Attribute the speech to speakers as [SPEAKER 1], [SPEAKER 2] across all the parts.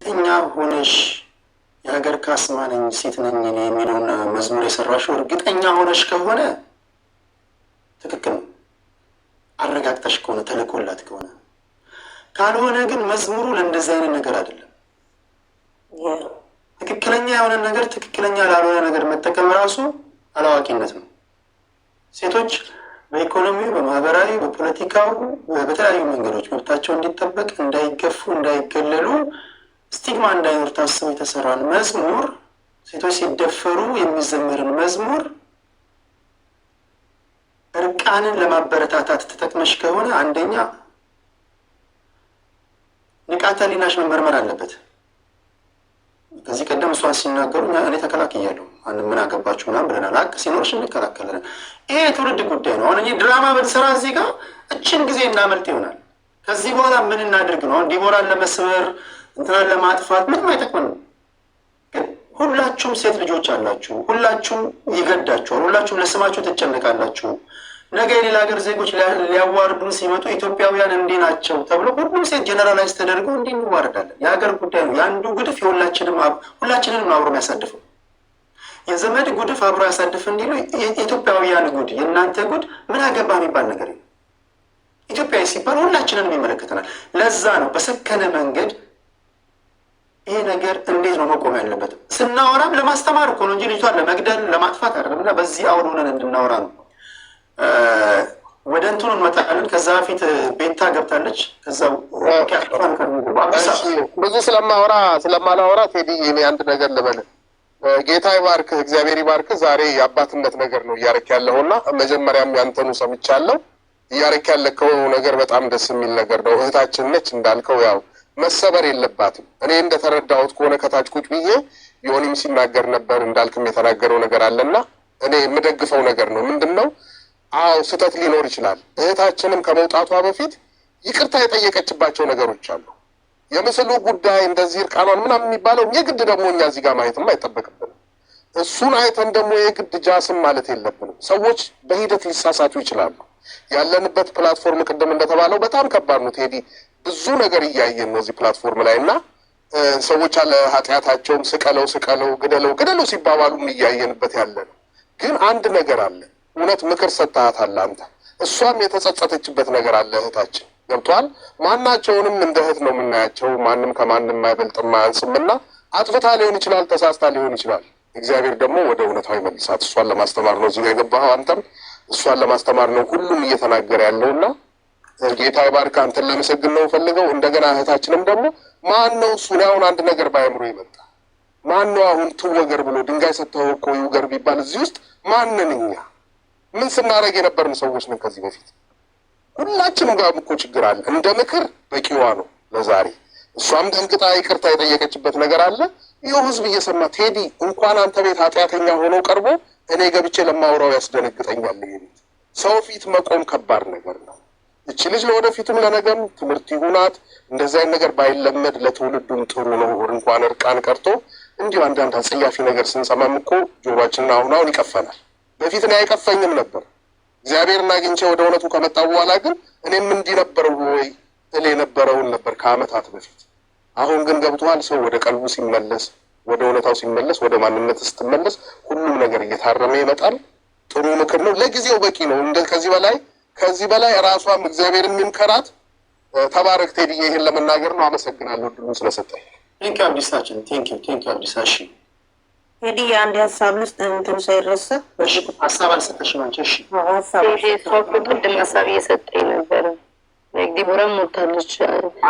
[SPEAKER 1] እኛ ሆነሽ የሀገር ካስማ ነኝ ሴት ነኝ እኔ የሚለውን መዝሙር የሰራሽው እርግጠኛ ሆነሽ ከሆነ ትክክል ነው። አረጋግጠሽ ከሆነ ተልኮላት ከሆነ ካልሆነ ግን መዝሙሩ ለእንደዚህ አይነት ነገር አይደለም። ትክክለኛ የሆነ ነገር ትክክለኛ ላልሆነ ነገር መጠቀም ራሱ አላዋቂነት ነው። ሴቶች በኢኮኖሚው፣ በማህበራዊ፣ በፖለቲካው በተለያዩ መንገዶች መብታቸው እንዲጠበቅ፣ እንዳይገፉ፣ እንዳይገለሉ፣ ስቲግማ እንዳይኖር ታስቦ የተሰራን መዝሙር ሴቶች ሲደፈሩ የሚዘመርን መዝሙር እርቃንን ለማበረታታት ተጠቅመሽ ከሆነ አንደኛ ንቃተ ህሊናሽ መመርመር አለበት። ከዚህ ቀደም እሷን ሲናገሩ እኔ ተከላክያለሁ፣ ምን አገባችሁ ምናምን ብለናል። ሀቅ ሲኖርሽ እንከላከላለን። ይሄ የትውልድ ጉዳይ ነው። አሁን እኔ ድራማ ብንሰራ እዚህ ጋር እችን ጊዜ እናመልጥ ይሆናል። ከዚህ በኋላ ምን እናድርግ ነው? ዲቦራን ለመስበር እንትናን ለማጥፋት ምንም አይጠቅመንም። ግን ሁላችሁም ሴት ልጆች አላችሁ፣ ሁላችሁም ይገዳችኋል፣ ሁላችሁም ለስማችሁ ትጨነቃላችሁ። ነገ የሌላ ሀገር ዜጎች ሊያዋርዱን ሲመጡ ኢትዮጵያውያን እንዲህ ናቸው ተብሎ ሁሉም ሴት ጀነራላይዝ ተደርጎ እንዲህ እንዋረዳለን። የሀገር ጉዳይ ነው። የአንዱ ጉድፍ ሁላችንንም አብሮ ያሳድፈው። የዘመድ ጉድፍ አብሮ ያሳድፍ እንዲሉ የኢትዮጵያውያን ጉድ፣ የእናንተ ጉድ ምን አገባ የሚባል ነገር ነው። ኢትዮጵያዊ ሲባል ሁላችንንም ይመለከተናል። ለዛ ነው በሰከነ መንገድ ይሄ ነገር እንዴት ነው መቆም ያለበት። ስናወራም ለማስተማር እኮ ነው እንጂ ልጅቷን ለመግደል ለማጥፋት አይደለም። እና በዚህ አውድ ሆነን እንድናወራ ነው። ወደ እንትኑ እንመጣለን። ከዛ በፊት ቤታ ገብታለች። ከዛ
[SPEAKER 2] ብዙ ስለማላወራ ቴዲ እኔ አንድ ነገር ልበል። ጌታ ይባርክህ፣ እግዚአብሔር ይባርክህ። ዛሬ የአባትነት ነገር ነው እያረክ ያለውና መጀመሪያም ያንተኑ ሰምቻለሁ። እያረክ ያለከው ነገር በጣም ደስ የሚል ነገር ነው። እህታችን ነች እንዳልከው፣ ያው መሰበር የለባትም። እኔ እንደተረዳሁት ከሆነ ከታች ቁጭ ብዬ ዮኒም ሲናገር ነበር፣ እንዳልክም የተናገረው ነገር አለና እኔ የምደግፈው ነገር ነው። ምንድን ነው? አዎ ስህተት ሊኖር ይችላል። እህታችንም ከመውጣቷ በፊት ይቅርታ የጠየቀችባቸው ነገሮች አሉ። የምስሉ ጉዳይ እንደዚህ እርቃኗን ምናምን የሚባለው የግድ ደግሞ እኛ እዚህ ጋር ማየትም አይጠበቅብንም። እሱን አይተን ደግሞ የግድ ጃስም ማለት የለብንም። ሰዎች በሂደት ሊሳሳቱ ይችላሉ። ያለንበት ፕላትፎርም ቅድም እንደተባለው በጣም ከባድ ነው ቴዲ። ብዙ ነገር እያየን ነው እዚህ ፕላትፎርም ላይ እና ሰዎች አለ ኃጢአታቸውም ስቀለው ግደለው ሲባባሉም እያየንበት ያለ ነው። ግን አንድ ነገር አለ። እውነት ምክር ሰጥተሃታል አንተ። እሷም የተጸጸተችበት ነገር አለ እህታችን። ገብቷል። ማናቸውንም እንደ እህት ነው የምናያቸው። ማንም ከማንም አይበልጥም አያንስም እና አጥፍታ ሊሆን ይችላል፣ ተሳስታ ሊሆን ይችላል። እግዚአብሔር ደግሞ ወደ እውነታዊ መልሳት። እሷን ለማስተማር ነው እዚህ የገባኸው አንተም እሷን ለማስተማር ነው ሁሉም እየተናገረ ያለውና ጌታ ይባርክ። አንተን ለመሰግን ነው ፈልገው። እንደገና እህታችንም ደግሞ ማን ነው እሱ? አሁን አንድ ነገር ባይምሮ ይመጣ ማን ነው አሁን ትወገር ብሎ ድንጋይ ሰጥተው እኮ ይውገር ቢባል እዚህ ውስጥ ማንን እኛ ምን ስናደርግ የነበርን ሰዎች ነን ከዚህ በፊት? ሁላችንም ጋር እኮ ችግር አለ። እንደ ምክር በቂዋ ነው ለዛሬ። እሷም ደንግጣ ይቅርታ የጠየቀችበት ነገር አለ። ይኸው ህዝብ እየሰማ ቴዲ እንኳን አንተ ቤት ኃጢአተኛ ሆኖ ቀርቦ እኔ ገብቼ ለማውራው ያስደነግጠኛል። ይሄ ቤት ሰው ፊት መቆም ከባድ ነገር ነው። እቺ ልጅ ለወደፊቱም ለነገም ትምህርት ይሁናት። እንደዚህ አይነት ነገር ባይለመድ ለትውልዱም ጥሩ ነው። እንኳን እርቃን ቀርቶ እንዲሁ አንዳንድ አጸያፊ ነገር ስንሰማም እኮ ጆሮአችንን አሁን ይቀፈናል። በፊት እኔ አይቀፈኝም ነበር። እግዚአብሔርን አግኝቼ ወደ እውነቱ ከመጣሁ በኋላ ግን እኔም እንዲህ ነበረው ወይ እኔ የነበረውን ነበር ከዓመታት በፊት። አሁን ግን ገብቶሃል። ሰው ወደ ቀልቡ ሲመለስ፣ ወደ እውነታው ሲመለስ፣ ወደ ማንነት ስትመለስ ሁሉም ነገር እየታረመ ይመጣል። ጥሩ ምክር ነው። ለጊዜው በቂ ነው። ከዚህ በላይ ራሷም እግዚአብሔር የሚምከራት። ተባረክ ቴዲዬ። ይሄን ለመናገር ነው። አመሰግናለሁ ድሉን ስለሰጠኝ።
[SPEAKER 1] ቴንኪው አብዲሳችን። ቴንኪው አብዲሳ። እሺ
[SPEAKER 3] ቴዲ አንድ ሀሳብ ልስጥ እንትን ሳይረሳ።
[SPEAKER 1] ሀሳብ አልሰጠሽም አንቺ? እሺ
[SPEAKER 4] ቅድም ሀሳብ እየሰጠኝ ነበረ። ዲቦራ ሞታለች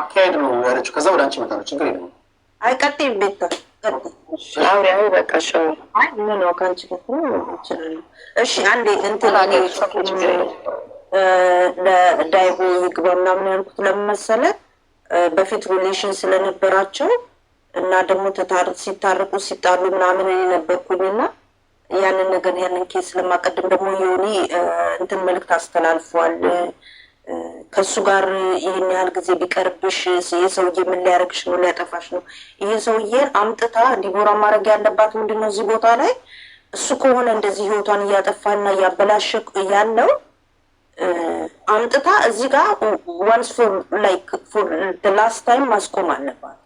[SPEAKER 1] አካሄድ ነው ያለችው። ከዛ ወደ አንቺ መጣለች። ችግር የለም።
[SPEAKER 3] አይቀጥይ ቤታ
[SPEAKER 4] አውሪ በቃ ሻው
[SPEAKER 3] ምን ነው ከአንቺ ጋር ይችላል። እሺ አንዴ እንትን ለዳይቦ ይግባ ምናምን ያልኩት ለምን መሰለህ? በፊት ሪሌሽን ስለነበራቸው እና ደግሞ ሲታረቁ ሲጣሉ ምናምን ነበርኩኝና ያንን ነገር ያንን ኬስ ለማቀደም ደግሞ ዮኒ እንትን መልዕክት አስተላልፏል። ከሱ ጋር ይህን ያህል ጊዜ ቢቀርብሽ የሰውዬ ምን ሊያደርግሽ ነው? ሊያጠፋሽ ነው። ይህ ሰውዬን አምጥታ ዲቦራ ማድረግ ያለባት ምንድን ነው? እዚህ ቦታ ላይ እሱ ከሆነ እንደዚህ ህይወቷን እያጠፋና እያበላሸ ያለው አምጥታ እዚህ ጋር ዋንስ ፎር ላይክ ፎር ላስት ታይም ማስቆም አለባት።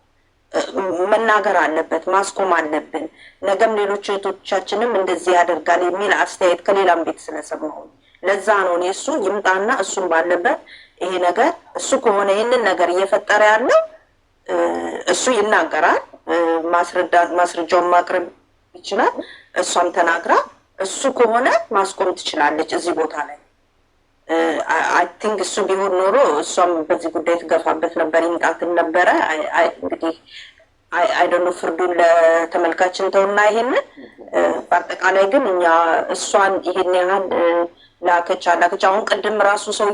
[SPEAKER 3] መናገር አለበት፣ ማስቆም አለብን። ነገም ሌሎች እህቶቻችንም እንደዚህ ያደርጋል የሚል አስተያየት ከሌላም ቤት ስለሰማሁ ለዛ ነው እኔ እሱ ይምጣና እሱን ባለበት ይሄ ነገር እሱ ከሆነ ይህንን ነገር እየፈጠረ ያለው እሱ ይናገራል፣ ማስረጃውን ማቅረብ ይችላል። እሷም ተናግራ እሱ ከሆነ ማስቆም ትችላለች እዚህ ቦታ ላይ። አይ ቲንክ እሱ ቢሆን ኖሮ እሷም በዚህ ጉዳይ ትገፋበት ነበር፣ ይምጣትን ነበረ። እንግዲህ አይደሉ ፍርዱን ለተመልካችን ተውና ይሄንን በአጠቃላይ ግን እኛ እሷን ይሄን ያህል ላከች አሁን ቅድም ራሱ ሰው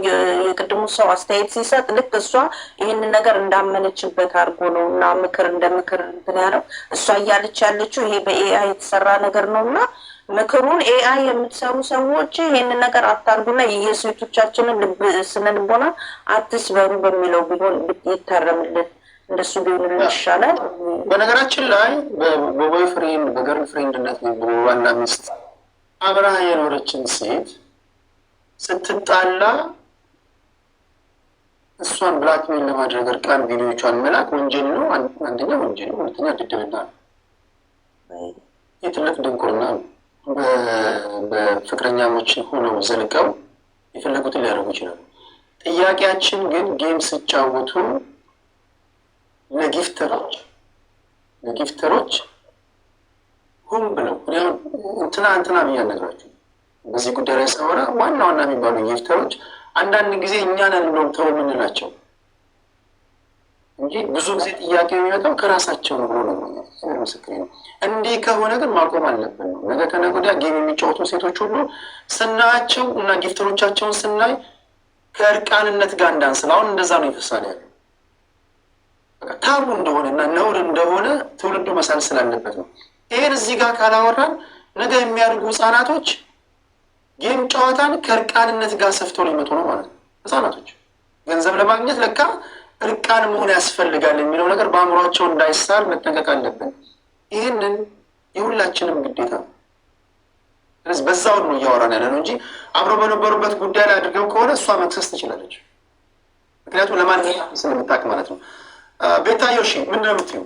[SPEAKER 3] የቅድሙ ሰው አስተያየት ሲሰጥ ልክ እሷ ይህንን ነገር እንዳመነችበት አድርጎ ነው እና ምክር እንደ ምክር እንትን ያለው እሷ እያለች ያለችው ይሄ በኤአይ የተሰራ ነገር ነው እና ምክሩን ኤአይ የምትሰሩ ሰዎች ይህንን ነገር አታርጉና የሴቶቻችንን ስነ ልቦና አትስበሩ በሚለው ቢሆን ይታረምልን፣ እንደሱ ቢሆን ይሻላል።
[SPEAKER 1] በነገራችን ላይ በቦይ ፍሬንድ በገርል ፍሬንድነት በባልና ሚስት አብረሃ የኖረችን ሴት ስትጣላ እሷን ብላክሜል ለማድረግ እርቃን ቪዲዮቿን መላክ ወንጀል ነው። አንደኛ ወንጀል ነው፣ ሁለተኛ ድድብና ነው። የትልቅ ድንቁርና ነው። በፍቅረኛሞች ሆነው ዘልቀው የፈለጉትን ሊያደርጉ ይችላሉ። ጥያቄያችን ግን ጌም ሲጫወቱ ለጊፍተሮች ሁም ብለው እንትና ብዬ አልነግራችሁም። በዚህ ጉዳይ ላይ ሳወራ ዋና የሚባሉ ጊፍተሮች አንዳንድ ጊዜ እኛ ነን ብለው ተው የምንላቸው እንጂ ብዙ ጊዜ ጥያቄ የሚመጣው ከራሳቸው ነው ብሎ ነው። ምስክሬ ነው። እንዲህ ከሆነ ግን ማቆም አለብን ነው። ነገ ከነገ ወዲያ ጌም የሚጫወቱ ሴቶች ሁሉ ስናያቸው እና ጊፍተሮቻቸውን ስናይ ከእርቃንነት ጋር እንዳንስል አሁን እንደዛ ነው ይፈሳል ያለው ታቡ እንደሆነ እና ነውር እንደሆነ ትውልዱ መሳል ስላለበት ነው። ይሄን እዚህ ጋር ካላወራን ነገ የሚያደርጉ ህጻናቶች ጌም ጨዋታን ከእርቃንነት ጋር ሰፍተው ሊመጡ ነው ማለት ነው። ህጻናቶች ገንዘብ ለማግኘት ለካ እርቃን መሆን ያስፈልጋል የሚለው ነገር በአእምሯቸው እንዳይሳል መጠንቀቅ አለብን። ይህንን የሁላችንም ግዴታ ነው። ስለዚህ በዛውን ነው እያወራን ያለ ነው እንጂ አብረው በነበሩበት ጉዳይ ላይ አድርገው ከሆነ እሷ መክሰስ ትችላለች። ምክንያቱም ለማንኛውም ስለምታውቅ ማለት ነው። ቤታዮ እሺ፣ ምንድን ነው የምትይው?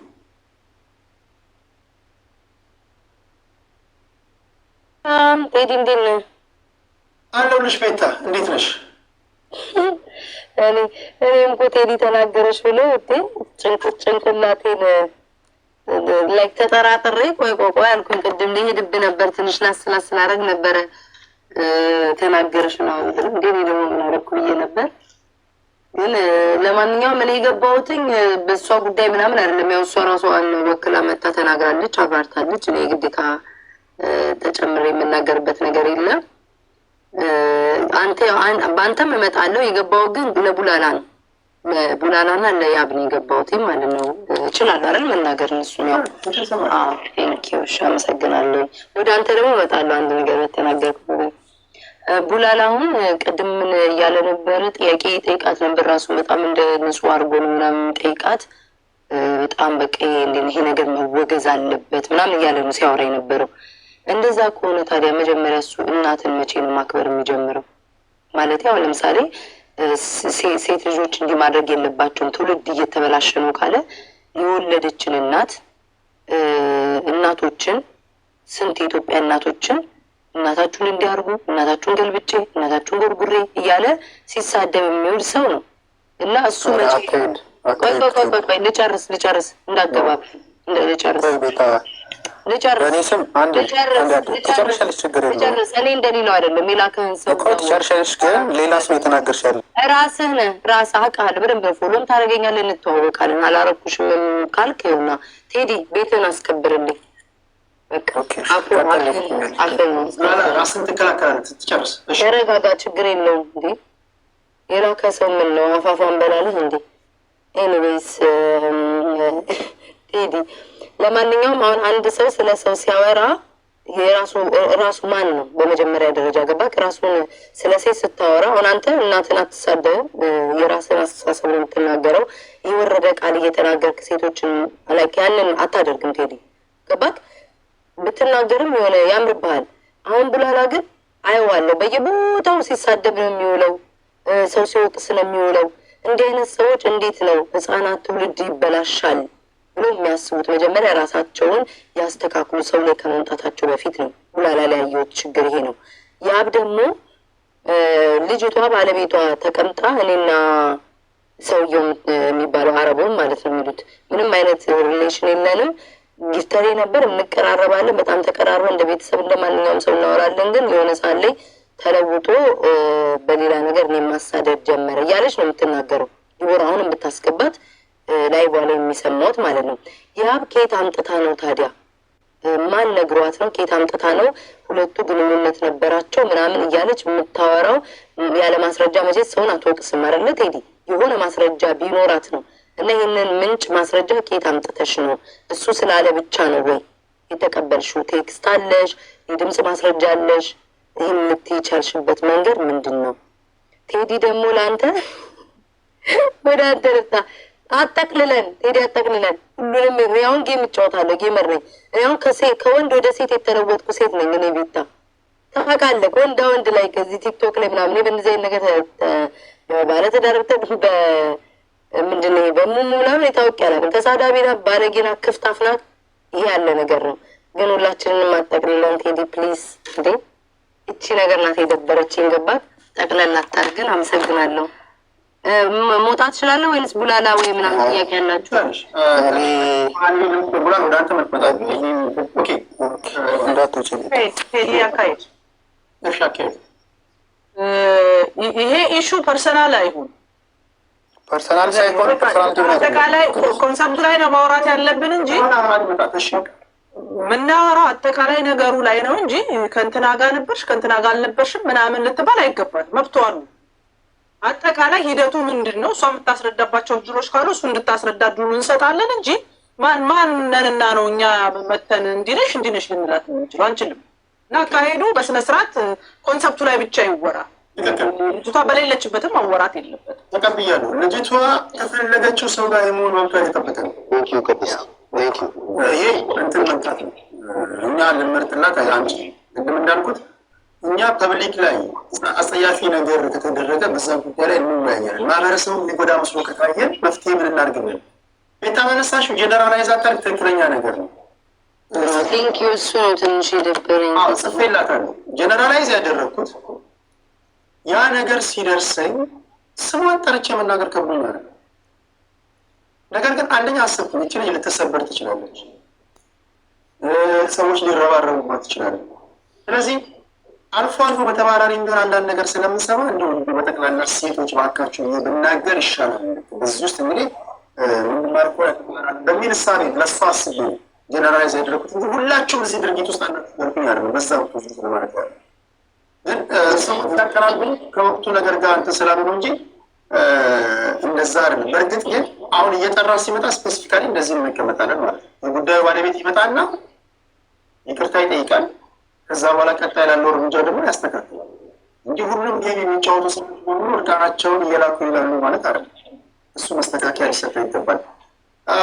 [SPEAKER 4] ቴዲ እንዴት ነህ?
[SPEAKER 1] አለሁልሽ። ቤታ እንዴት ነሽ?
[SPEAKER 4] እኔም እኮ ቴዲ ተናገረች ብለው ጭንቅላቴን ላይ ተጠራጥሬ ቆይ አልኩኝ። ቅድም ሊሄድብህ ነበር ትንሽ ላስላስላረግ ነበረ ተናገረች ነው እንዴ ደግሞ ምን አደረኩ ብዬ ነበር። ግን ለማንኛውም እኔ የገባሁትኝ በእሷ ጉዳይ ምናምን አይደለም። ያው እሷ ራሷን ወክላ መጣ ተናግራለች፣ አብራርታለች። እኔ ግዴታ ተጨምሬ የምናገርበት ነገር የለም። በአንተም እመጣለሁ። የገባው ግን ለቡላላ ነው። ቡላላና ለያብን የገባሁት ማለት ነው። እችላለሁ አይደል መናገር እነሱ ያው ቴንኪዎች አመሰግናለሁ። ወደ አንተ ደግሞ እመጣለሁ። አንድ ነገር በተናገርኩ ቡላላ አሁን ቅድም ምን እያለ ነበረ? ጥያቄ ጠይቃት ነበር ራሱ በጣም እንደ ንጹህ አድርጎ ነው ምናምን ጠይቃት። በጣም በቃ ይሄ ነገር መወገዝ አለበት ምናምን እያለ ነው ሲያወራ የነበረው። እንደዛ ከሆነ ታዲያ መጀመሪያ እሱ እናትን መቼ ነው ማክበር የሚጀምረው? ማለት ያው ለምሳሌ ሴት ልጆች እንዲህ ማድረግ የለባቸውም ትውልድ እየተበላሸ ነው ካለ የወለደችን እናቶችን ስንት የኢትዮጵያ እናታችሁን እንዲያርጉ እናታችሁን ገልብጬ እናታችሁን ጎርጉሬ እያለ ሲሳደብ የሚውል ሰው ነው እና እሱ መቼ ቆይ ልጨርስ እንዳገባብ ልጨርስ እኔ እንደሌለው አይደለም። የላክህን ሰው
[SPEAKER 1] ትጨርሻለሽ፣ ግን ሌላ ሰው የተናገርሽ ያለ
[SPEAKER 4] ራስህ ነህ። ራስህ አውቃለሁ በደንብ ፎሎም ታደርገኛለህ፣ እንተዋወቃለን። አላረኩሽም ካልክ ይኸውና ቴዲ ቤትህን አስከብርልኝ።
[SPEAKER 1] ራስን ትከላከላለህ። ትጨርስ
[SPEAKER 4] ተረጋጋ፣ ችግር የለውም። እንዴ የላከ ሰው ምን ነው አፋፋን በላለህ እንዴ? ኤኒዌይስ ቴዲ ለማንኛውም አሁን አንድ ሰው ስለ ሰው ሲያወራ ራሱ ማን ነው በመጀመሪያ ደረጃ ገባክ? ራሱን ስለ ሴት ስታወራ አሁን አንተ እናትን አትሳደብም፣ የራስን አስተሳሰብ ነው የምትናገረው። የወረደ ቃል እየተናገርክ ሴቶችን ላይክ ያንን አታደርግም ቴዲ ገባክ? ብትናገርም የሆነ ያምርብሃል። አሁን ቡላላ ግን አየዋለሁ በየቦታው ሲሳደብ ነው የሚውለው፣ ሰው ሲወቅስ ነው የሚውለው። እንዲህ አይነት ሰዎች እንዴት ነው ህፃናት ትውልድ ይበላሻል ብሎ የሚያስቡት መጀመሪያ ራሳቸውን ያስተካክሉ፣ ሰው ላይ ከመምጣታቸው በፊት ነው። ቡላላ ላይ ያየሁት ችግር ይሄ ነው። ያብ ደግሞ ልጅቷ ባለቤቷ ተቀምጣ እኔና ሰውየው የሚባለው አረቦን ማለት ነው የሚሉት ምንም አይነት ሪሌሽን የለንም። ጊፍተሬ ነበር፣ እንቀራረባለን፣ በጣም ተቀራርበን እንደ ቤተሰብ እንደ ማንኛውም ሰው እናወራለን። ግን የሆነ ሰዓት ላይ ተለውጦ በሌላ ነገር እኔ ማሳደድ ጀመረ እያለች ነው የምትናገረው። ዲቦራ አሁን ብታስገባት ላይቧ ላይ የሚሰማት ማለት ነው። ያብ ከየት አምጥታ ነው ታዲያ? ማን ነግሯት ነው? ከየት አምጥታ ነው? ሁለቱ ግንኙነት ነበራቸው ምናምን እያለች የምታወራው ያለ ማስረጃ መቼት ሰውን አትወቅስም አይደለ ቴዲ? የሆነ ማስረጃ ቢኖራት ነው። እና ይህንን ምንጭ ማስረጃ ከየት አምጥተሽ ነው? እሱ ስላለ ብቻ ነው ወይ የተቀበልሽው? ቴክስት አለሽ? የድምፅ ማስረጃ አለሽ? ይህን የምትይቻልሽበት መንገድ ምንድን ነው? ቴዲ ደግሞ ለአንተ ወደ አንተ ልፍታ አጠቅልለን ቴዲ አጠቅልለን ሁሉንም ያሁን ጌም እጫወታለሁ። ጌመር ነኝ ያሁን ከወንድ ወደ ሴት የተለወጥኩ ሴት ነኝ እኔ ቤታ ታውቃለህ። ወንዳ ወንድ ላይ ከዚህ ቲክቶክ ላይ ምናምን በእንደዚህ አይነት ነገር ባለተዳርብተን ምንድን ነው በሙሙ ምናምን የታወቅ ያላግን ተሳዳቢና ባለጌና ክፍታፍ ናት። ይሄ ያለ ነገር ነው። ግን ሁላችንንም አጠቅልለን ቴዲ ፕሊዝ። እንዴ እቺ ነገር ናት የደበረችኝ። ገባት ጠቅለል አታርግን። አመሰግናለሁ። መውጣት ትችላለህ ወይንስ ቡላላ ወይ ምናምን ጥያቄ ያላችሁ?
[SPEAKER 1] ቡላላ ወደ አንተ መጥመጣት
[SPEAKER 3] ይሄ ኢሹ ፐርሰናል አይሁን፣
[SPEAKER 1] ፐርሰናል ሳይሆን
[SPEAKER 3] አጠቃላይ ኮንሰፕቱ ላይ ነው ማውራት ያለብን እንጂ ምናወራው አጠቃላይ ነገሩ ላይ ነው እንጂ ከእንትና ጋር ነበርሽ ከእንትና ጋር አልነበርሽም ምናምን ልትባል አይገባል። መብቷ ነው። አጠቃላይ ሂደቱ ምንድን ነው? እሷ የምታስረዳባቸው እድሎች ካሉ እሱ እንድታስረዳ እድሉ እንሰጣለን እንጂ ማንነንና ነው እኛ መተን እንዲነሽ ልንላት የምንችለው አንችልም። እና አካሄዱ በስነስርዓት ኮንሰፕቱ ላይ ብቻ ይወራ። ልጅቷ በሌለችበትም ማወራት የለበትም።
[SPEAKER 1] ተቀብያለሁ። ልጅቷ ከፈለገችው ሰው ጋር የመሆን መብቷ የጠበቀ ነው። ይሄ እንትን መምጣት ነው። እኛ ልምርጥና አንቺ ቅድም እንዳልኩት እኛ ፐብሊክ ላይ አጸያፊ ነገር ከተደረገ በዛ ጉዳይ ላይ እንወያያለን። ማህበረሰቡ ሊጎዳ መስሎ ከታየን መፍትሄ ምን እናድርግልን? ቤታ መነሳሽ ጀነራላይዝ አታርግ። ትክክለኛ ነገር ነው።
[SPEAKER 4] ቴንኪዩ። እሱ ነው ትንሽ የደበረኝ።
[SPEAKER 1] ጽፌላታለሁ። ጀነራላይዝ ያደረግኩት ያ ነገር ሲደርሰኝ ስሟን ጠርቼ መናገር ከብዶኛል። ነገር ግን አንደኛ አሰብኩኝ፣ ይቺ ልጅ ልትሰበር ትችላለች፣ ሰዎች ሊረባረቡባት ትችላለ። ስለዚህ አልፎ አልፎ በተባራሪ ቢሆን አንዳንድ ነገር ስለምንሰማ እንዲሁ በጠቅላላ ሴቶች ባካቸው ብናገር ይሻላል። በዚህ ውስጥ እንግዲህ ምንማርኮ በሚል እሳቤ ለእሷ አስቤ ጀነራላይዝ ያደረኩት እንጂ ሁላችሁም እዚህ ድርጊት ውስጥ አናደርኩኝ አይደለም። በዛ ወቅቱ ለማለት ያለ ግን ሰው ተቀራርቡ ከወቅቱ ነገር ጋር እንትን ስላሉ ነው እንጂ እንደዛ አይደለም። በእርግጥ ግን አሁን እየጠራ ሲመጣ ስፔሲፊካሊ እንደዚህ እንቀመጣለን ማለት ነው። የጉዳዩ ባለቤት ይመጣና ይቅርታ ይጠይቃል። ከዛ በኋላ ቀጣይ ላለው እርምጃ ደግሞ ያስተካክላል እንጂ ሁሉም ጌም የሚጫወቱ ሰዎች በሙሉ እርቃናቸውን እየላኩ ይላሉ ማለት አይደለም። እሱ መስተካከያ ሊሰጠው ይገባል።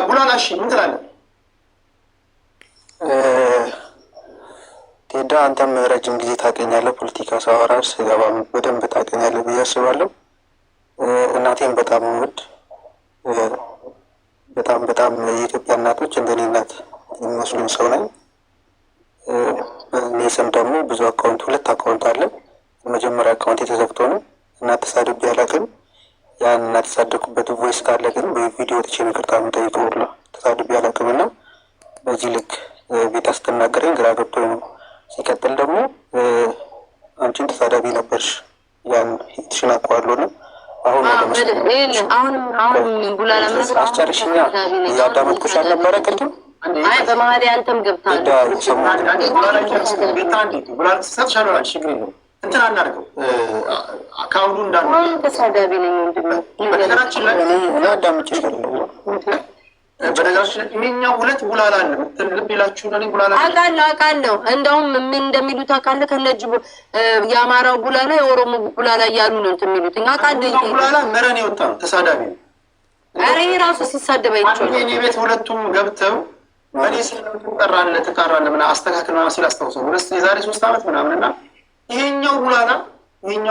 [SPEAKER 1] ቡላላ እሺ ምን ትላለህ?
[SPEAKER 5] ቴዳ አንተም ረጅም ጊዜ ታገኛለህ። ፖለቲካ ሳወራ ስገባ በደንብ ታገኛለህ ብዬ አስባለሁ። እናቴም በጣም ውድ በጣም የኢትዮጵያ እናቶች እንደኔ እናት የሚመስሉኝ ሰው ነኝ። እኔ ስም ደግሞ ብዙ ሁለት አካውንት አለ። መጀመሪያ አካውንት የተዘግቶ ነው እና ተሳድቤ አላውቅም። ያን እና ተሳደኩበት ቮይስ ካለ ግን በቪዲዮ ወጥቼ ይቅርታ የምጠይቀው ሁላ ተሳድቤ አላውቅም እና በዚህ ልክ ቤታ ስትናገረኝ ግራ ገብቶኝ ነው። ሲቀጥል ደግሞ አንቺን ተሳዳቢ ነበርሽ፣ ያን ትሽናቀዋለሁ ነው አሁን
[SPEAKER 4] ቡላላ
[SPEAKER 5] አስጨርሽኛ እያዳመጥኩሽ አልነበረ ቅድም?
[SPEAKER 4] አይ በመሀል አንተም ገብታል።
[SPEAKER 1] እንትን አናድርገው ከአሁኑ እንዳለ
[SPEAKER 4] ተሳዳቢ ነኝ ወንድም።
[SPEAKER 1] በነገራችን ላይ በነገራችን ላይ እኛው ሁለት ቡላላ አለ ልብ ይላችሁ ነ ቡላላ
[SPEAKER 4] አውቃለሁ። እንደውም ምን እንደሚሉት አውቃለሁ። ከነጅ የአማራው ቡላላ የኦሮሞ ቡላላ እያሉ ነው እንትን የሚሉት። አውቃለሁ።
[SPEAKER 1] ቡላላ መረን የወጣ ነው፣ ተሳዳቢ ነው።
[SPEAKER 4] ኧረ ይሄ ራሱ ሲሳደብ አይቼው
[SPEAKER 1] እኔ ቤት ሁለቱም ገብተው እኔ ስለምትጠራለ ተቃራለ ምና አስተካክል ምናምን ሲል አስታውሰው የዛሬ 3 ዓመት ምናምን እና ይሄኛው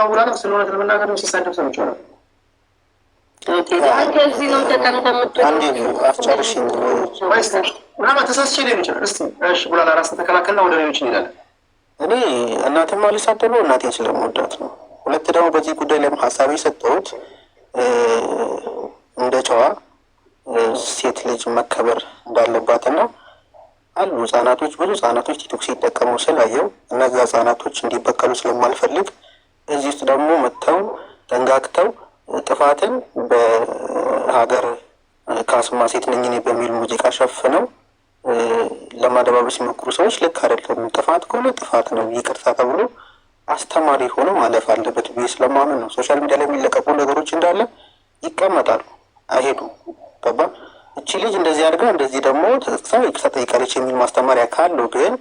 [SPEAKER 1] ቡላላ ስለሆነ ለመናገር ሲሳደብ ሰምቼው ነው።
[SPEAKER 4] ከዚህ ነው
[SPEAKER 5] አንዴ አስጨርሽ
[SPEAKER 1] ምናልባት ተሳስቼ ሊሆን ይችላል። እስቲ እሺ ቡላላ ራስን ተከላከልና ወደ ሌሎች እንሄዳለን።
[SPEAKER 5] እኔ እናቴን ማልሳደበው እናቴን ስለምወዳት ነው። ሁለት ደግሞ በዚህ ጉዳይ ላይ ሀሳብ የሰጠሁት እንደ ጨዋ ሴት ልጅ መከበር እንዳለባትና አሉ ህጻናቶች፣ ብዙ ህጻናቶች ቲክቶክ ሲጠቀሙ ስላየው እነዚያ ህጻናቶች እንዲበቀሉ ስለማልፈልግ እዚህ ውስጥ ደግሞ መጥተው ተንጋግተው ጥፋትን በሀገር ካስማ ሴት ነኝ እኔ በሚል ሙዚቃ ሸፍነው ለማደባበስ ሲሞክሩ ሰዎች ልክ አይደለም። ጥፋት ከሆነ ጥፋት ነው፣ ይቅርታ ተብሎ አስተማሪ ሆኖ ማለፍ አለበት ብዬ ስለማምን ነው። ሶሻል ሚዲያ ላይ የሚለቀቁ ነገሮች እንዳለ ይቀመጣሉ፣ አይሄዱም። ገባ? እቺ ልጅ እንደዚህ አድርጋ እንደዚህ ደግሞ ሰው ይቅርታ ጠይቃለች የሚል ማስተማሪያ ካለው ግን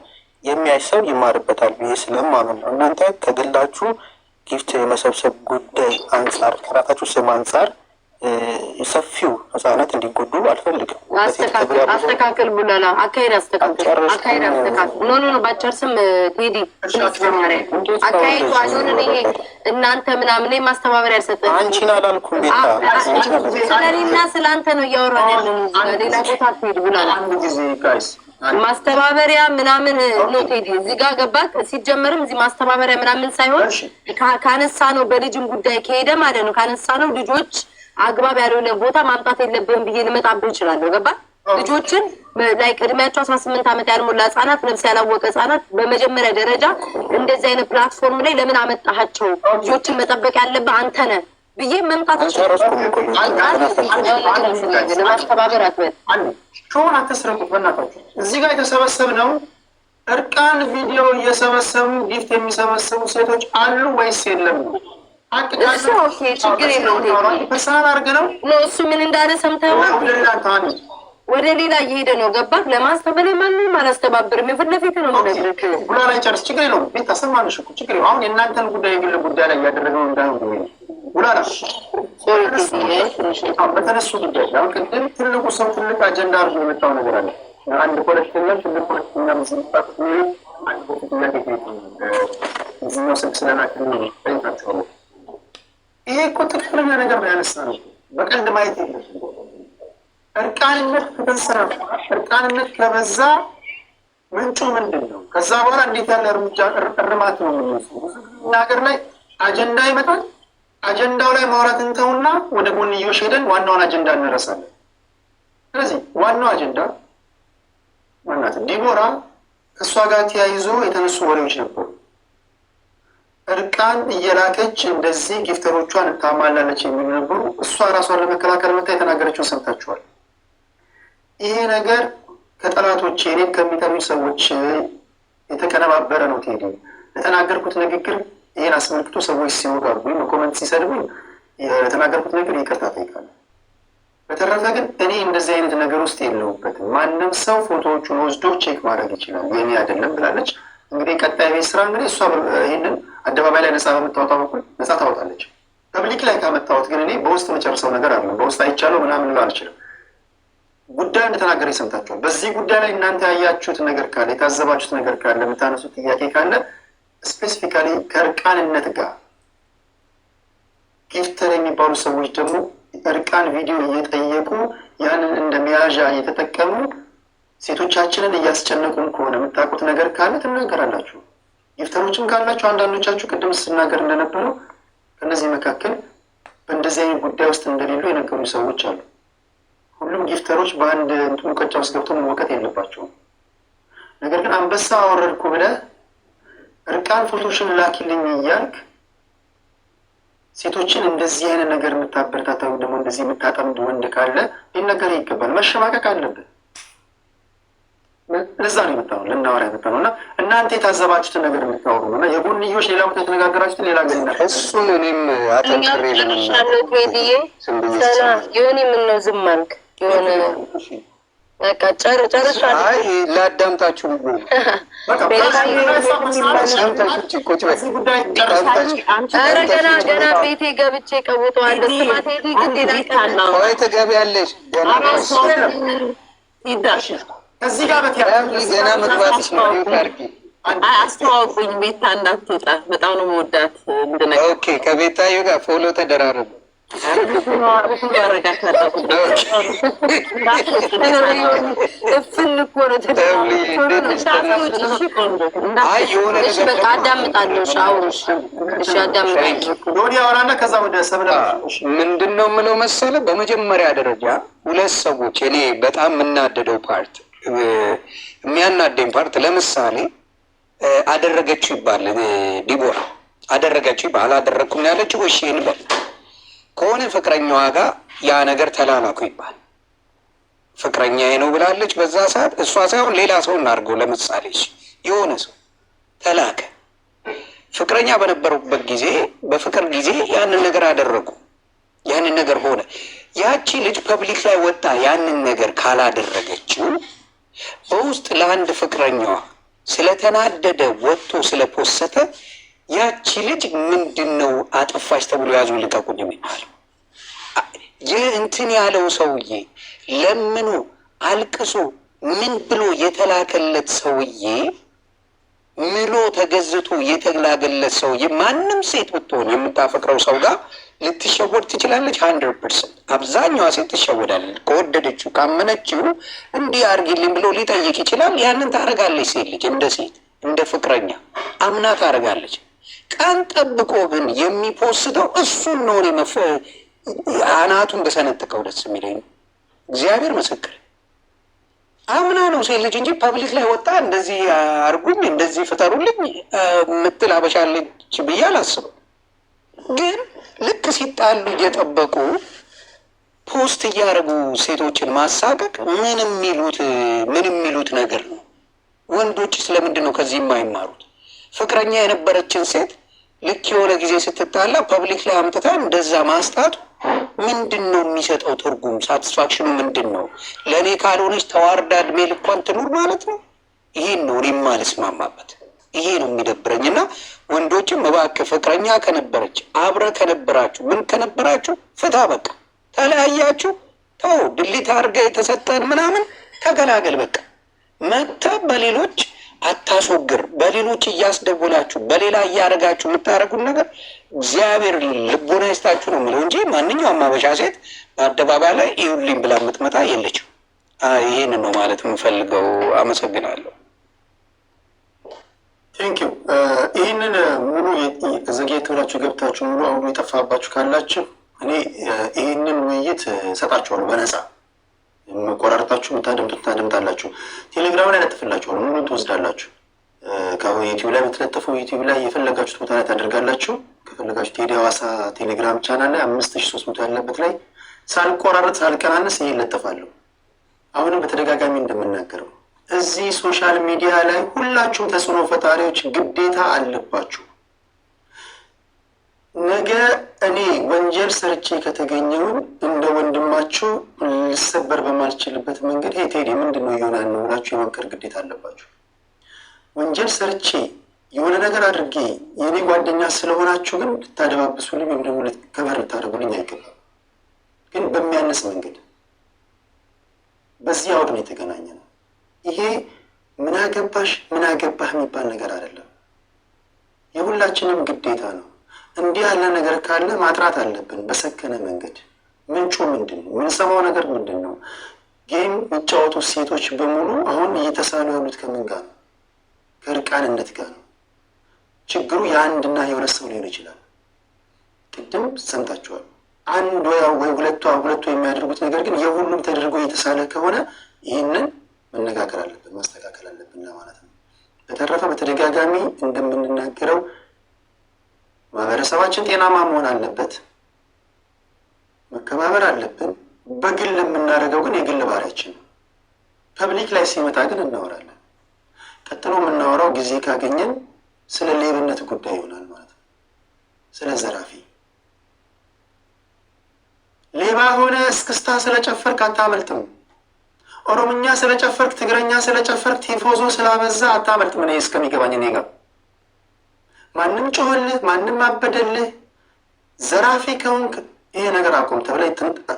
[SPEAKER 5] የሚያይ ሰው ይማርበታል ብዬ ስለማምን ነው። እናንተ ከግላችሁ ጊፍት የመሰብሰብ ጉዳይ አንጻር ከራሳችሁ ስም አንጻር ሰፊው ህጻናት እንዲጎዱ አልፈልግም።
[SPEAKER 4] አስተካክል ቡላላ፣ አካሄድ አስተካክል። ኖ ባጨርስም ቴዲ አካሄዱ አልሆነ ይሄ እናንተ ምናምን ማስተባበሪያ ያልሰጠ
[SPEAKER 5] አንቺን አላልኩም። ቤታ
[SPEAKER 4] ስለኔና ስለ አንተ ነው እያወራን ያለን። ሌላ ቦታ ትሄድ ቡላላ ማስተባበሪያ ምናምን ነው ቴዲ። እዚህ ጋር ገባት። ሲጀመርም እዚህ ማስተባበሪያ ምናምን ሳይሆን ካነሳ ነው በልጅም ጉዳይ ከሄደ ማለት ነው ካነሳ ነው ልጆች አግባብ ያልሆነ ቦታ ማምጣት የለብህም ብዬ ልመጣብህ እችላለሁ። ገባ? ልጆችን ላይ ቅድሚያቸው 18 ዓመት ያልሞላ ህጻናት፣ ነፍስ ያላወቀ ህጻናት በመጀመሪያ ደረጃ እንደዚህ አይነት ፕላትፎርም ላይ ለምን አመጣሃቸው? ልጆችን መጠበቅ ያለብህ አንተ ነህ ብዬ መምጣት ለማስተባበር አትበል።
[SPEAKER 1] ሾውን አትስረቁት በእናታችሁ። እዚህ ጋር የተሰበሰብነው እርቃን ቪዲዮ እየሰበሰቡ ጊፍት የሚሰበሰቡ ሴቶች አሉ ወይስ የለም?
[SPEAKER 4] እሱ ኦኬ ችግር የለውም።
[SPEAKER 1] ፐርሰናል አድርገህ ነው
[SPEAKER 4] እሱ ምን እንዳለ ሰምተኸዋል? ወደ ሌላ እየሄደ ነው። ገባህ? ለማስተባበር ማንም አላስተባብርም። የፊት ለፊት ነው የምነግርህ።
[SPEAKER 1] ቡላ ላይ ጨርስ። ችግር የለውም። ቤት ታሰማንሽ እኮ ችግር የለውም። አሁን የእናንተን ጉዳይ የግል ጉዳይ ላይ እያደረገው እንዳይሆን ቡላ ላይ በተነሱ ጉዳይ አሁን ቅድም ትልቁ ሰው ትልቅ አጀንዳ አድርጎ የመጣው ነገር አለ። አንድ ፖለቲከኛ ትልቅ ፖለቲከኛ መስራት አንድ ፖለቲከኛ እዚህኛው ስልክ ስለናቸው ጠይቃቸዋለሁ። ይሄ እኮ ትክክለኛ ነገር ነው ያነሳ ነው። በቀልድ ማየት የለም። እርቃንነት ከተንሰራፋ እርቃንነት ከበዛ ምንጩ ምንድን ነው? ከዛ በኋላ እንዴት ያለ እርምጃ እርማት ነው የምንወስደው? ብዙ ሀገር ላይ አጀንዳ ይመጣል። አጀንዳው ላይ ማውራት እንተውና ወደ ጎንዮሽ ሄደን ዋናውን አጀንዳ እንረሳለን። ስለዚህ ዋናው አጀንዳ ማናት? ዲቦራ ከእሷ ጋር ተያይዞ የተነሱ ወሬዎች ነበሩ። እርቃን እየላከች እንደዚህ ጊፍተሮቿን ታማላለች የሚሉ ነበሩ። እሷ ራሷን ለመከላከል መታ የተናገረችውን ሰምታችኋል። ይሄ ነገር ከጠላቶች እኔን ከሚጠሉ ሰዎች የተቀነባበረ ነው። ቴዲ ለተናገርኩት ንግግር ይህን አስመልክቶ ሰዎች ሲወጋጉኝ በኮመንት ሲሰድቡኝ ለተናገርኩት ነገር ይቅርታ ጠይቃለሁ። በተረፈ ግን እኔ እንደዚህ አይነት ነገር ውስጥ የለሁበትም። ማንም ሰው ፎቶዎቹን ወስዶ ቼክ ማድረግ ይችላል። የኔ አይደለም ብላለች። እንግዲህ ቀጣይ ቤት ስራ እንግዲህ እሷ ይህንን አደባባይ ላይ ነፃ በምታወጣው በኩል ነፃ ታወጣለች። ፐብሊክ ላይ ካመጣሁት ግን እኔ በውስጥ መጨርሰው ነገር አለ። በውስጥ አይቻለው ምናምን ለው አልችልም። ጉዳዩ እንደተናገረ ይሰምታችኋል። በዚህ ጉዳይ ላይ እናንተ ያያችሁት ነገር ካለ የታዘባችሁት ነገር ካለ የምታነሱት ጥያቄ ካለ ስፔሲፊካሊ ከእርቃንነት ጋር ጊፍተር የሚባሉ ሰዎች ደግሞ እርቃን ቪዲዮ እየጠየቁ ያንን እንደ መያዣ እየተጠቀሙ ሴቶቻችንን እያስጨነቁን ከሆነ የምታውቁት ነገር ካለ ትናገራላችሁ። ጊፍተሮችም ካላችሁ አንዳንዶቻችሁ ቅድም ስናገር እንደነበረው ከእነዚህ መካከል በእንደዚህ አይነት ጉዳይ ውስጥ እንደሌሉ የነገሩ ሰዎች አሉ። ሁሉም ጊፍተሮች በአንድ ሙቀጫ ውስጥ ገብቶ መወቀት የለባቸውም። ነገር ግን አንበሳ አወረድኩ ብለህ እርቃን ፎቶሽን ላኪልኝ እያልክ ሴቶችን እንደዚህ አይነት ነገር የምታበረታታ ወይም ደግሞ እንደዚህ የምታጠምድ ወንድ ካለ ሊነገር ይገባል። መሸማቀቅ አለብን። ለዛ ነው የመጣነው፣ ልናወራ የመጣነው እና እናንተ የታዘባችሁትን ነገር የምታወሩ ነው እና የጎንዮሽ ሌላ ቦታ የተነጋገራችሁትን ሌላ ገና
[SPEAKER 5] እሱን እኔም አጠንክሬ
[SPEAKER 4] የሆነ የምነው ዝም አልክ የሆነ በቃ ጨርሻለሁ።
[SPEAKER 5] አይ ላዳምጣችሁ
[SPEAKER 4] ገና ቤቴ ገብቼ ቀውጠዋለሁ። ስማት ሄዱ ግን
[SPEAKER 5] ወይ ትገቢያለሽ
[SPEAKER 1] ከዚህ ጋር
[SPEAKER 5] ገና መግባትሽ ነው።
[SPEAKER 6] አስተዋውቁኝ። ቤታ እንዳትወጣ በጣም ነው መወዳት።
[SPEAKER 5] ኦኬ ከቤታዩ ጋር ፎሎ ተደራረቡ።
[SPEAKER 7] ምንድን ነው የምለው መሰለ፣ በመጀመሪያ ደረጃ ሁለት ሰዎች እኔ በጣም የምናደደው ፓርት የሚያናደኝ ፓርት ለምሳሌ አደረገችው ይባል ዲቦራ አደረገችው ይባል አላደረግኩም ያለችው እሺ እንበል ከሆነ ፍቅረኛዋ ጋር ያ ነገር ተላላኩ ይባል ፍቅረኛዬ ነው ብላለች በዛ ሰዓት እሷ ሳይሆን ሌላ ሰው እናድርገው ለምሳሌ የሆነ ሰው ተላከ ፍቅረኛ በነበሩበት ጊዜ በፍቅር ጊዜ ያንን ነገር አደረጉ ያንን ነገር ሆነ ያቺ ልጅ ፐብሊክ ላይ ወጣ ያንን ነገር ካላደረገችው በውስጥ ለአንድ ፍቅረኛዋ ስለተናደደ ወጥቶ ስለፖሰተ ያቺ ልጅ ምንድነው አጠፋች ተብሎ ያዙ ልቀቁኝ የሚባለው ይህ እንትን ያለው ሰውዬ ለምኑ አልቅሶ ምን ብሎ የተላከለት ሰውዬ ምሎ ተገዝቶ የተላገለት ሰውዬ ማንም ሴት ብትሆን የምታፈቅረው ሰው ጋር ልትሸወድ ትችላለች 100%። አብዛኛዋ ሴት ትሸወዳለች። ከወደደችው ካመነችው እንዲህ አድርጊልኝ ብሎ ሊጠይቅ ይችላል። ያንን ታደርጋለች። ሴት ልጅ እንደ ሴት እንደ ፍቅረኛ አምና ታደርጋለች። ቀን ጠብቆ ግን የሚፖስተው እሱን ነው። አናቱ እንደሰነጥቀው ደስ የሚለኝ እግዚአብሔር ምስክር አምና ነው ሴት ልጅ እንጂ ፐብሊክ ላይ ወጣ እንደዚህ አርጉኝ እንደዚህ ፍጠሩልኝ ምትል አበሻ ልጅ ብዬ አላስብም። ግን ልክ ሲጣሉ እየጠበቁ ፖስት እያደረጉ ሴቶችን ማሳቀቅ ምን የሚሉት ነገር ነው? ወንዶች ስለምንድን ነው ከዚህ የማይማሩት? ፍቅረኛ የነበረችን ሴት ልክ የሆነ ጊዜ ስትጣላ ፐብሊክ ላይ አምጥታ እንደዛ ማስጣቱ ምንድን ነው የሚሰጠው ትርጉም? ሳቲስፋክሽኑ ምንድን ነው? ለእኔ ካልሆነች ተዋርዳ እድሜ ልኳን ትኑር ማለት ነው። ይሄን ነው እኔ የማልስማማበት። ይሄ ነው የሚደብረኝ። እና ወንዶችም እባክህ ፍቅረኛ ከነበረች አብረ ከነበራችሁ ምን ከነበራችሁ ፍታ፣ በቃ ተለያያችሁ፣ ተው ድሊት አድርገ የተሰጠን ምናምን ተገላገል። በቃ መተ በሌሎች አታስወግር። በሌሎች እያስደወላችሁ በሌላ እያደረጋችሁ የምታደርጉን ነገር እግዚአብሔር ልቦና ይስጣችሁ ነው የሚለው እንጂ ማንኛውም አበሻ ሴት በአደባባይ ላይ ይሁልኝ ብላ የምትመጣ የለችም። ይህን ነው ማለት የምፈልገው። አመሰግናለሁ።
[SPEAKER 1] ቴንኪው። ይህንን ሙሉ ዘግየት ብላችሁ ገብታችሁ ሙሉ አሁኑ የጠፋባችሁ ካላችሁ እኔ ይህንን ውይይት እሰጣችኋለሁ በነፃ ቆራርጣችሁ ታደምጣላችሁ። ቴሌግራም ላይ ለጥፍላችኋል፣ ሙሉን ትወስዳላችሁ። ዩቲዩብ ላይ የምትለጥፉ ዩቲዩብ ላይ የፈለጋችሁት ቦታ ላይ ታደርጋላችሁ። ከፈለጋችሁ ቴዲ ሐዋሳ ቴሌግራም ቻናል ላይ 5300 ያለበት ላይ ሳልቆራረጥ ሳልቀናነስ ይህ ይለጠፋለሁ። አሁንም በተደጋጋሚ እንደምናገረው እዚህ ሶሻል ሚዲያ ላይ ሁላችሁም ተጽዕኖ ፈጣሪዎች ግዴታ አለባችሁ። ነገ እኔ ወንጀል ሰርቼ ከተገኘው እንደ ወንድማችሁ ልሰበር በማልችልበት መንገድ ሄ ቴዲ ምንድን ነው እየሆነ ነው ብላችሁ የመምከር ግዴታ አለባችሁ። ወንጀል ሰርቼ የሆነ ነገር አድርጌ የኔ ጓደኛ ስለሆናችሁ ግን ልታደባብሱልኝ ወይም ደግሞ ከበር ልታደርጉልኝ አይገባም። ግን በሚያነስ መንገድ በዚህ አውድ ነው የተገናኘ ነው። ይሄ ምን አገባሽ ምን አገባህ የሚባል ነገር አይደለም። የሁላችንም ግዴታ ነው። እንዲህ ያለ ነገር ካለ ማጥራት አለብን በሰከነ መንገድ። ምንጩ ምንድን ነው? የምንሰማው ነገር ምንድን ነው? ጌም የሚጫወቱ ሴቶች በሙሉ አሁን እየተሳሉ ያሉት ከምን ጋር ነው? ከእርቃንነት ጋር ነው። ችግሩ የአንድና የሁለት ሰው ሊሆን ይችላል። ቅድም ሰምታችኋል። አንድ ወይ ሁለቱ የሚያደርጉት ነገር ግን የሁሉም ተደርጎ እየተሳለ ከሆነ ይህንን መነጋገር አለብን፣ ማስተካከል አለብን ማለት ነው። በተረፈ በተደጋጋሚ እንደምንናገረው ማህበረሰባችን ጤናማ መሆን አለበት፣ መከባበር አለብን። በግል የምናደርገው ግን የግል ባህሪያችን ነው። ፐብሊክ ላይ ሲመጣ ግን እናወራለን። ቀጥሎ የምናወራው ጊዜ ካገኘን ስለ ሌብነት ጉዳይ ይሆናል ማለት ነው። ስለ ዘራፊ ሌባ ሆነ እስክስታ ስለጨፈርክ አታመልጥም። ኦሮምኛ ስለጨፈርክ፣ ትግረኛ ስለጨፈርክ፣ ቲፎዞ ስላበዛ አታመልጥም። እኔ እስከሚገባኝ እኔ ጋር ማንም ጮኸልህ፣ ማንም አበደልህ፣ ዘራፊ ከሆንክ ይሄ ነገር አቁም ተብለ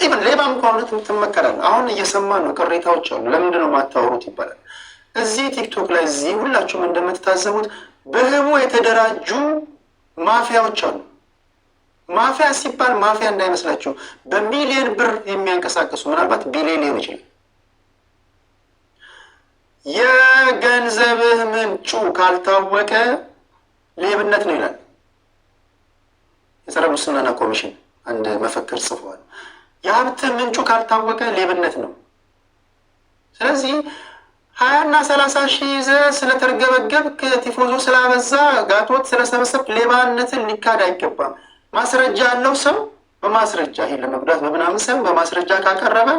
[SPEAKER 1] ኢቨን ሌባም ከሆነ ትመከራለህ። አሁን እየሰማን ነው፣ ቅሬታዎች አሉ። ለምንድን ነው የማታወሩት ይባላል። እዚህ ቲክቶክ ላይ እዚህ ሁላችሁም እንደምትታዘቡት በህቡ የተደራጁ ማፊያዎች አሉ። ማፊያ ሲባል ማፊያ እንዳይመስላችሁ በሚሊዮን ብር የሚያንቀሳቅሱ ምናልባት ቢሊዮን ሊሆን ይችላል። የገንዘብህ ምንጩ ካልታወቀ ሌብነት ነው ይላል የጸረ ሙስናና ኮሚሽን አንድ መፈክር ጽፏል። የሀብትህ ምንጩ ካልታወቀ ሌብነት ነው። ስለዚህ 20 እና 30 ሺህ ይዘህ ስለተርገበገብክ ቲፎዞ ስላበዛ ጋጦት ስለሰበሰብክ ሌባነትን ሊካድ አይገባም። ማስረጃ ያለው ሰው በማስረጃ ይሄን ለመጉዳት በምናምን ሰው በማስረጃ ካቀረበ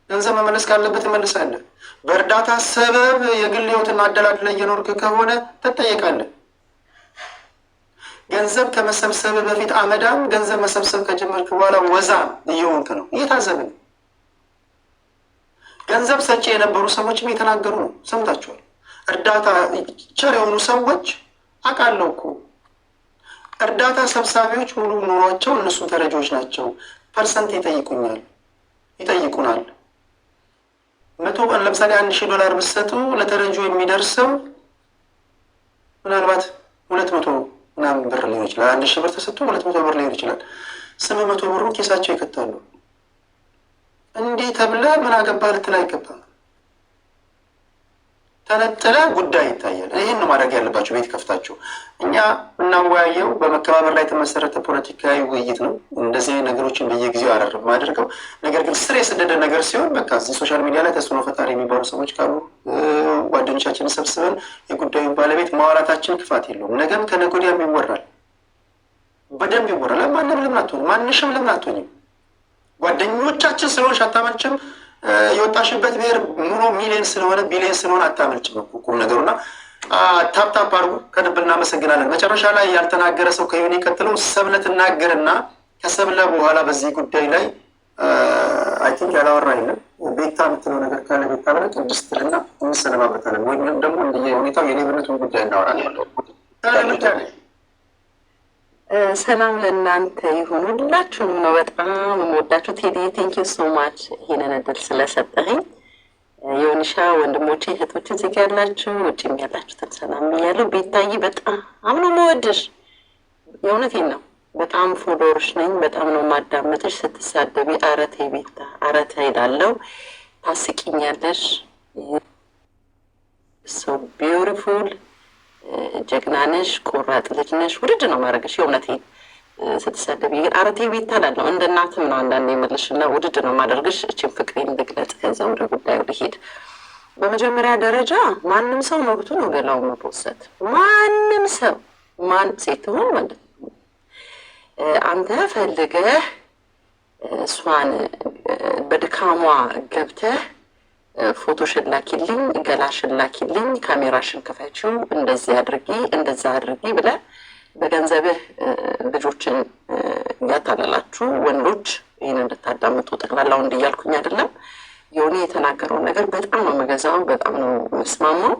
[SPEAKER 1] ገንዘብ መመለስ ካለበት ይመልሳለህ። በእርዳታ ሰበብ የግል ህይወትን አደላድለ እየኖርክ ከሆነ ትጠየቃለህ። ገንዘብ ከመሰብሰብ በፊት አመዳም፣ ገንዘብ መሰብሰብ ከጀመርክ በኋላ ወዛም እየሆንክ ነው። እየታዘብን ገንዘብ ሰጪ የነበሩ ሰዎችም የተናገሩ ነው፣ ሰምታችኋል። እርዳታ ቸር የሆኑ ሰዎች አውቃለሁ እኮ እርዳታ ሰብሳቢዎች ሙሉ ኑሯቸው እነሱ ተረጂዎች ናቸው። ፐርሰንት ይጠይቁናል። 100 ቀን ለምሳሌ $1000 ብትሰጡ ለተረጂው የሚደርሰው ምናልባት 200 ምናምን ብር ሊሆን ይችላል። 1000 ብር ተሰጥቶ 200 ብር ሊሆን ይችላል። 800 ብሩን ኬሳቸው ይከታሉ። እንዲህ ተብለ ምን አገባህ ልትል አይገባም። ተነጥለ ጉዳይ ይታያል። ይህን ነው ማድረግ ያለባቸው። ቤት ከፍታችሁ እኛ እናወያየው በመከባበር ላይ የተመሰረተ ፖለቲካዊ ውይይት ነው። እንደዚህ ነገሮችን በየጊዜው አደርም አድርገው። ነገር ግን ስር የሰደደ ነገር ሲሆን በቃ እዚህ ሶሻል ሚዲያ ላይ ተጽዕኖ ፈጣሪ የሚባሉ ሰዎች ካሉ ጓደኞቻችንን ሰብስበን የጉዳዩን ባለቤት ማውራታችን ክፋት የለውም። ነገም ከነገ ወዲያም ይወራል፣ በደንብ ይወራል። ማንም ለምን አትሆንም? ማንሽም ለምን አትሆኝም? ጓደኞቻችን ስለሆንሽ አታመልጭም። የወጣሽበት ብሔር ሙሉ ሚሊዮን ስለሆነ ቢሊዮን ስለሆነ አታመልጭም ቁም ነገሩና ታፕታፕ አድርጉ። ከልብ እናመሰግናለን። መጨረሻ ላይ ያልተናገረ ሰው ከሆነ ቀጥለው ሰብለ ትናገርና ከሰብለ በኋላ በዚህ ጉዳይ ላይ አይ ቲንክ ያላወራ የለም። ቤታ የምትለው ነገር ካለ ቤታ ብለ ቅድስት ትልና እንሰነባበታለን። ወይም ደግሞ እንደ ሁኔታው የሌብነቱን ጉዳይ እናወራለን።
[SPEAKER 4] ሰላም ለእናንተ ይሁን። ሁላችሁንም ነው በጣም የምወዳችሁ። ቴዲ ቴንኪዩ ሶ ማች ይህንን እድል ስለሰጠኝ። የሆንሻ ወንድሞቼ እህቶች እዚህ ጋ ያላችሁ ውጭም ያላችሁትን ሰላም ብያለሁ። ቤታዬ በጣም ነው የምወድሽ፣ የእውነቴን ነው። በጣም ፎሎወርሽ ነኝ። በጣም ነው ማዳመጥሽ። ስትሳደቢ አረቴ ቤታ አረተ ይላለው። ታስቂኛለሽ። ሶ ቢዩቲፉል ጀግና ነሽ፣ ቆራጥ ልጅ ነሽ። ውድድ ነው ማድረግሽ። የእውነቴን ስትሳደቢ ግን አረቴ ቤታ እላለሁ። እንደ እናትም ነው አንዳንድ የመልሽ እና ውድድ ነው ማደርግሽ። እችን ፍቅሬን ልግለጽ፣ ከዛ ወደ ጉዳዩ ልሄድ። በመጀመሪያ ደረጃ ማንም ሰው መብቱ ነው ገላው መፖሰት። ማንም ሰው ሴት ትሆን ወንድ፣ አንተ ፈልገህ እሷን በድካሟ ገብተህ ፎቶሽን ላኪልኝ፣ ገላሽን ላኪልኝ፣ ካሜራሽን ክፈችው፣ እንደዚህ አድርጊ እንደዛ አድርጊ ብለህ በገንዘብህ ልጆችን እያታለላችሁ ወንዶች ይህን እንድታዳምጡ ጠቅላላው እንዲያልኩኝ አይደለም። የሆነ የተናገረውን ነገር በጣም ነው የምገዛው፣ በጣም ነው የምስማማው።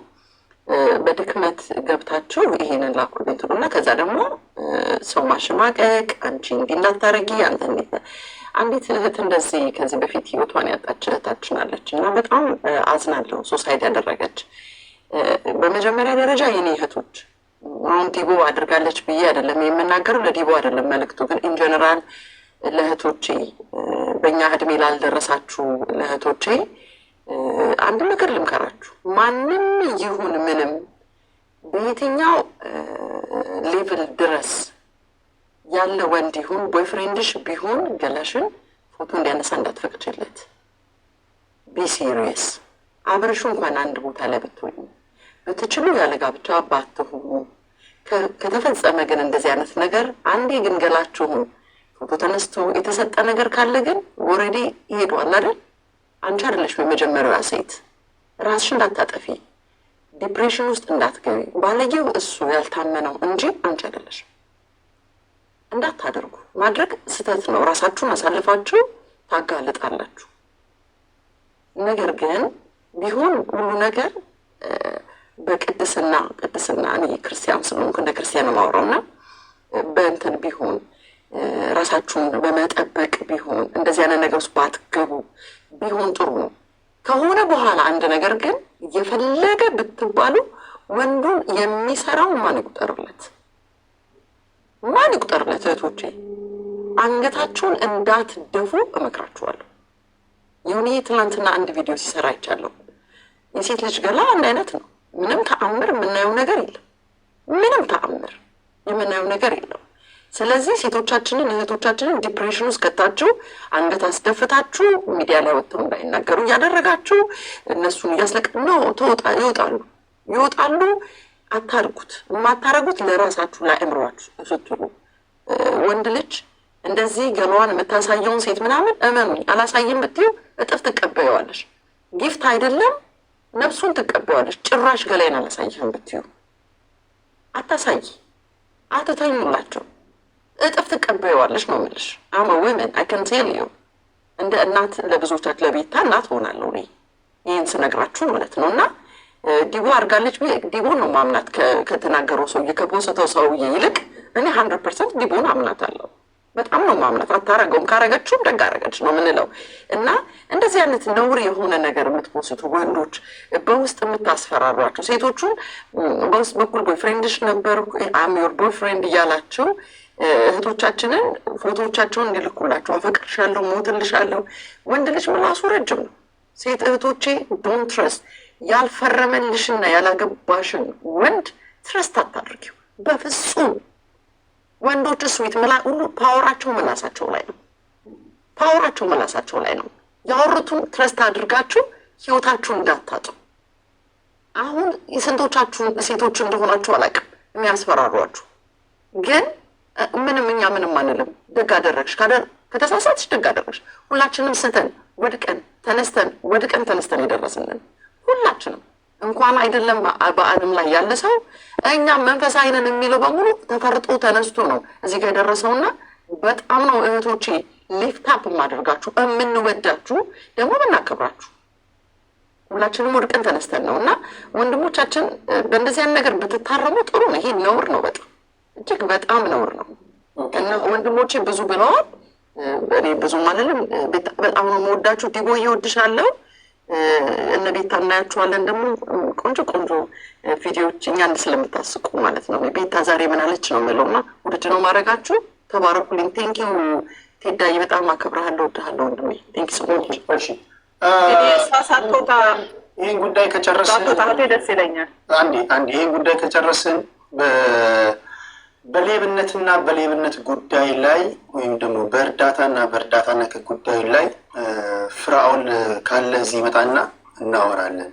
[SPEAKER 4] በድክመት ገብታችሁ ይሄንን ላኩልኝ ትሉና ከዛ ደግሞ ሰው ማሸማቀቅ፣ አንቺ እንዲህ እንዳታረጊ አንተ እንዴት። አንዲት እህት እንደዚህ ከዚህ በፊት ህይወቷን ያጣች እህታችን አለች እና በጣም አዝናለሁ። ሱሳይድ ያደረገች። በመጀመሪያ ደረጃ የኔ እህቶች አሁን ዲቦ አድርጋለች ብዬ አይደለም የምናገረው፣ ለዲቦ አይደለም መልዕክቱ፣ ግን ኢንጀነራል ለእህቶቼ፣ በእኛ እድሜ ላልደረሳችሁ ለእህቶቼ አንድ ነገር ልምከራችሁ። ማንም ይሁን ምንም በየትኛው ሌቭል ድረስ ያለ ወንድ ይሁን ቦይፍሬንድሽ ቢሆን ገላሽን ፎቶ እንዲያነሳ እንዳትፈቅጅለት። ቢ ሲሪየስ። አብረሹ እንኳን አንድ ቦታ ላይ ብትሆኑ ብትችሉ ያለ ጋብቻ ባትሆኑ። ከተፈጸመ ግን እንደዚህ አይነት ነገር አንዴ ግን ገላችሁ ፎቶ ተነስቶ የተሰጠ ነገር ካለ ግን ኦልሬዲ ይሄዷል አይደል? አንቺ አይደለሽም የመጀመሪያዋ ሴት። ራስሽ እንዳታጠፊ፣ ዲፕሬሽን ውስጥ እንዳትገቢ። ባለጌው እሱ ያልታመነው እንጂ አንቺ አይደለሽም። እንዳታደርጉ። ማድረግ ስህተት ነው። ራሳችሁን አሳልፋችሁ ታጋልጣላችሁ። ነገር ግን ቢሆን ሁሉ ነገር በቅድስና እኔ ክርስቲያን ስለሆንኩ እንደ ክርስቲያን ማውራውና በእንትን ቢሆን ራሳችሁን በመጠበቅ ቢሆን እንደዚህ አይነት ነገር ውስጥ ባትገቡ ቢሆን ጥሩ ነው። ከሆነ በኋላ አንድ ነገር ግን እየፈለገ ብትባሉ ወንዱን የሚሰራው ማን ይቁጠርለት? እህቶቼ
[SPEAKER 8] አንገታችሁን እንዳትደፉ እመክራችኋለሁ። የሆነ ትናንትና አንድ ቪዲዮ ሲሰራ አይቻለሁ። የሴት ልጅ ገላ አንድ አይነት ነው። ምንም ተአምር የምናየው ነገር የለም። ምንም ተአምር የምናየው ነገር የለም። ስለዚህ ሴቶቻችንን እህቶቻችንን ዲፕሬሽን ውስጥ ከታችሁ አንገት አስደፍታችሁ ሚዲያ ላይ ወጥተው እንዳይናገሩ እያደረጋችሁ እነሱን ነው ይወጣሉ። አታርጉት። የማታረጉት ለራሳችሁ ለአእምሯችሁ ስትሉ ወንድ ልጅ እንደዚህ ገሏን የምታሳየውን ሴት ምናምን እመኑኝ አላሳይም ብትዩ እጥፍ ትቀበየዋለሽ። ጊፍት አይደለም ነፍሱን ትቀበየዋለሽ። ጭራሽ ገላይን አላሳይህም ብትዩ አታሳይ፣ አትተኙላቸው፣ እጥፍ ትቀበየዋለሽ ነው የምልሽ። አመ ወመን አይ ካን ቴል ዩ እንደ እናት ለብዙዎቻችሁ ለቤታ እናት ሆናለሁ እኔ ይህን ስነግራችሁ ማለት ነው። እና ዲቦ አድርጋለች ዲቦ ነው ማምናት ከተናገረው ሰውዬ ከፖስተው ሰውዬ ይልቅ እኔ 100% ዲቦን አምናት አለው። በጣም ነው ማምናት። አታረገውም፣ ካረገችውም ደግ አረገች ነው ምንለው። እና እንደዚህ አይነት ነውር የሆነ ነገር የምትፖስቱ ወንዶች፣ በውስጥ የምታስፈራሯቸው ሴቶቹን በውስጥ በኩል ቦይፍሬንድሽ ነበር አም ዮር ቦይፍሬንድ እያላቸው እህቶቻችንን ፎቶዎቻቸውን እንዲልኩላቸው አፈቅርሻለሁ፣ ሞትልሻለሁ። ወንድ ልጅ ምላሱ ረጅም ነው። ሴት እህቶቼ ዶን ትረስት፣ ያልፈረመልሽና ያላገባሽን ወንድ ትረስት አታድርጊው በፍጹም። ወንዶች ስዊት ሁሉ ፓወራቸው መላሳቸው ላይ ነው። ፓወራቸው መላሳቸው ላይ ነው። ያወሩትን ትረስት አድርጋችሁ ህይወታችሁን እንዳታጡ። አሁን የስንቶቻችሁን ሴቶች እንደሆናችሁ አላውቅም የሚያስፈራሯችሁ፣ ግን እኛ ምንም አንልም። ደግ አደረግሽ ከተሳሳትሽ ደግ አደረግሽ። ሁላችንም ስተን ወድቀን ተነስተን የደረስንን ሁላችንም እንኳን አይደለም በዓለም ላይ ያለ ሰው እኛም መንፈሳዊ ነን የሚለው በሙሉ ተፈርጦ ተነስቶ ነው እዚህ ጋር የደረሰውና በጣም ነው እህቶቼ ሊፍታፕ ማደርጋችሁ የምንወዳችሁ ደግሞ የምናከብራችሁ ሁላችንም ወድቀን ተነስተን ነው። እና ወንድሞቻችን በእንደዚህ አይነት ነገር ብትታረሙ ጥሩ ነው። ይሄ ነውር ነው፣ በጣም እጅግ በጣም ነውር ነው። እና ወንድሞቼ ብዙ ብለዋል። እኔ ብዙ ማለልም በጣም ነው የምወዳችሁ። ዲቦ እወድሻለሁ። እነ ቤታ እናያችኋለን ደግሞ ቆንጆ ቪዲዮዎች እኛ አንድ ስለምታስቁ ማለት ነው። ቤታ ዛሬ ምን አለች ነው የምለው። እና ውድድ ነው ማድረጋችሁ። ተባረኩልኝ። ቴንኪው ቴዳዬ፣ በጣም አከብረሃለሁ፣ ወድሃለሁ ወንድሜ። ቴንኪ ሰሞች።
[SPEAKER 1] እሺ ይህን ጉዳይ ከጨረስን
[SPEAKER 6] ደስ ይለኛል።
[SPEAKER 1] አንዴ ይህን ጉዳይ ከጨረስን በሌብነትና በሌብነት ጉዳይ ላይ ወይም ደግሞ በእርዳታና በእርዳታ ነክ ጉዳይ ላይ ፍራኦል ካለ እዚህ ይመጣና እናወራለን።